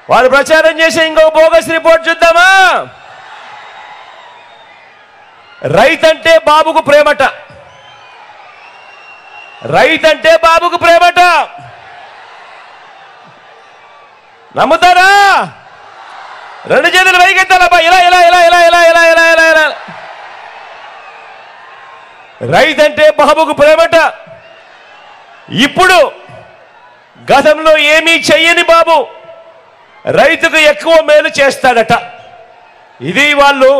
వారు ప్రచారం చేసే ఇంకో బోగస్ రిపోర్ట్ చూద్దామా? రైతంటే బాబుకు ప్రేమట, రైతంటే బాబుకు ప్రేమట. నమ్ముతారా? రెండు చేతులు పైకెత్తాలబ్బా, ఇలా ఇలా ఇలా ఇలా ఇలా ఇలా ఇలా ఇలా ఇలా. రైతంటే బాబుకు ప్రేమట. ఇప్పుడు గతంలో ఏమీ చెయ్యని బాబు రైతుకు ఎక్కువ మేలు చేస్తాడట. ఇది వాళ్ళు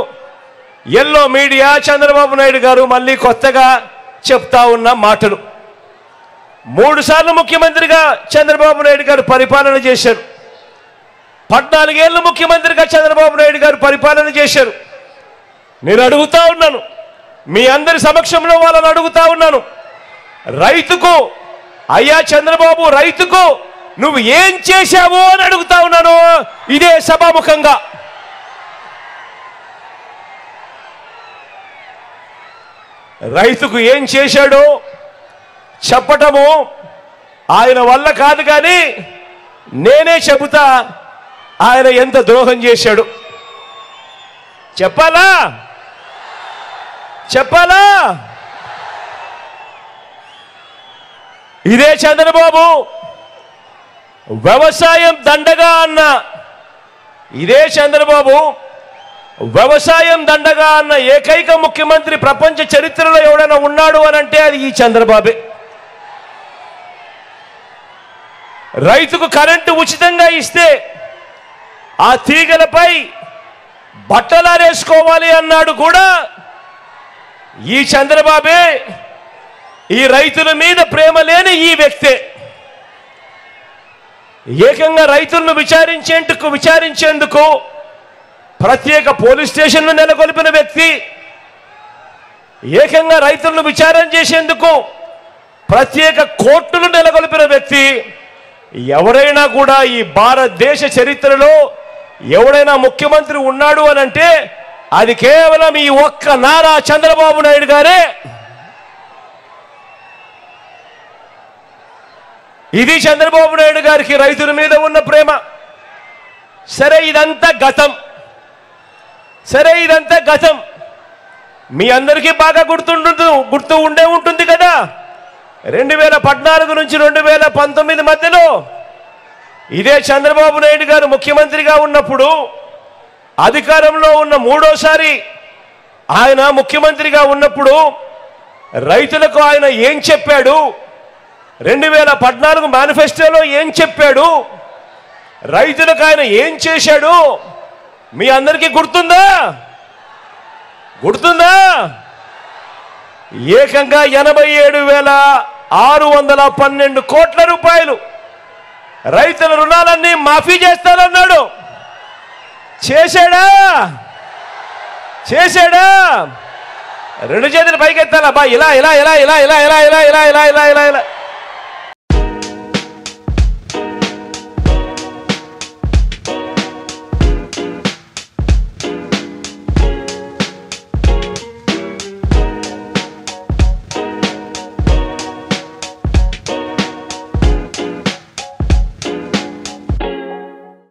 ఎల్లో మీడియా చంద్రబాబు నాయుడు గారు మళ్ళీ కొత్తగా చెప్తా ఉన్న మాటలు. 3 సార్లు ముఖ్యమంత్రిగా చంద్రబాబు నాయుడు గారు పరిపాలన చేశారు. 14 ఏళ్ళు ముఖ్యమంత్రిగా చంద్రబాబు నాయుడు గారు పరిపాలన చేశారు. నేను అడుగుతా ఉన్నాను, మీ అందరి సమక్షంలో వాళ్ళని అడుగుతా ఉన్నాను, రైతుకు అయ్యా చంద్రబాబు రైతుకు నువ్వు ఏం చేశావు అని అడుగుతా ఉన్నాను ఇదే సభాముఖంగా. రైతుకు ఏం చేశాడో చెప్పటము ఆయన వల్ల కాదు, కానీ నేనే చెబుతా ఆయన ఎంత ద్రోహం చేశాడు. చెప్పాలా? చెప్పాలా? ఇదే చంద్రబాబు వ్యవసాయం దండగా అన్న, ఇదే చంద్రబాబు వ్యవసాయం దండగా అన్న ఏకైక ముఖ్యమంత్రి ప్రపంచ చరిత్రలో ఎవడైనా ఉన్నాడు అని అంటే అది ఈ చంద్రబాబే. రైతుకు కరెంటు ఉచితంగా ఇస్తే ఆ తీగలపై బట్టలారేసుకోవాలి అన్నాడు కూడా ఈ చంద్రబాబే. ఈ రైతుల మీద ప్రేమ లేని ఈ వ్యక్తే ఏకంగా రైతులను విచారించేందుకు ప్రత్యేక పోలీస్ స్టేషన్ను నెలకొల్పిన వ్యక్తి, ఏకంగా రైతులను విచారణ చేసేందుకు ప్రత్యేక కోర్టులు నెలకొల్పిన వ్యక్తి. ఎవరైనా కూడా ఈ భారతదేశ చరిత్రలో ఎవడైనా ముఖ్యమంత్రి ఉన్నాడు అని అంటే అది కేవలం ఈ ఒక్క నారా చంద్రబాబు నాయుడు గారే. ఇది చంద్రబాబు నాయుడు గారికి రైతుల మీద ఉన్న ప్రేమ. సరే ఇదంతా గతం, సరే ఇదంతా గతం. మీ అందరికీ బాగా గుర్తు ఉండే ఉంటుంది కదా. 2014 నుంచి 2019 మధ్యలో ఇదే చంద్రబాబు నాయుడు గారు ముఖ్యమంత్రిగా ఉన్నప్పుడు అధికారంలో ఉన్న 3వసారి ఆయన ముఖ్యమంత్రిగా ఉన్నప్పుడు రైతులకు ఆయన ఏం చెప్పాడు, 2014 మేనిఫెస్టోలో ఏం చెప్పాడు, రైతులకు ఆయన ఏం చేశాడు మీ అందరికీ గుర్తుందా? గుర్తుందా? ఏకంగా 87,612 కోట్ల రూపాయలు రైతుల రుణాలన్నీ మాఫీ చేస్తానన్నాడు. చేశాడా? చేశాడా? రెండు చేతులు పైకెత్తాలబ్బా, ఇలా ఇలా ఇలా ఇలా ఇలా ఇలా ఇలా ఇలా ఇలా ఇలా ఇలా ఇలా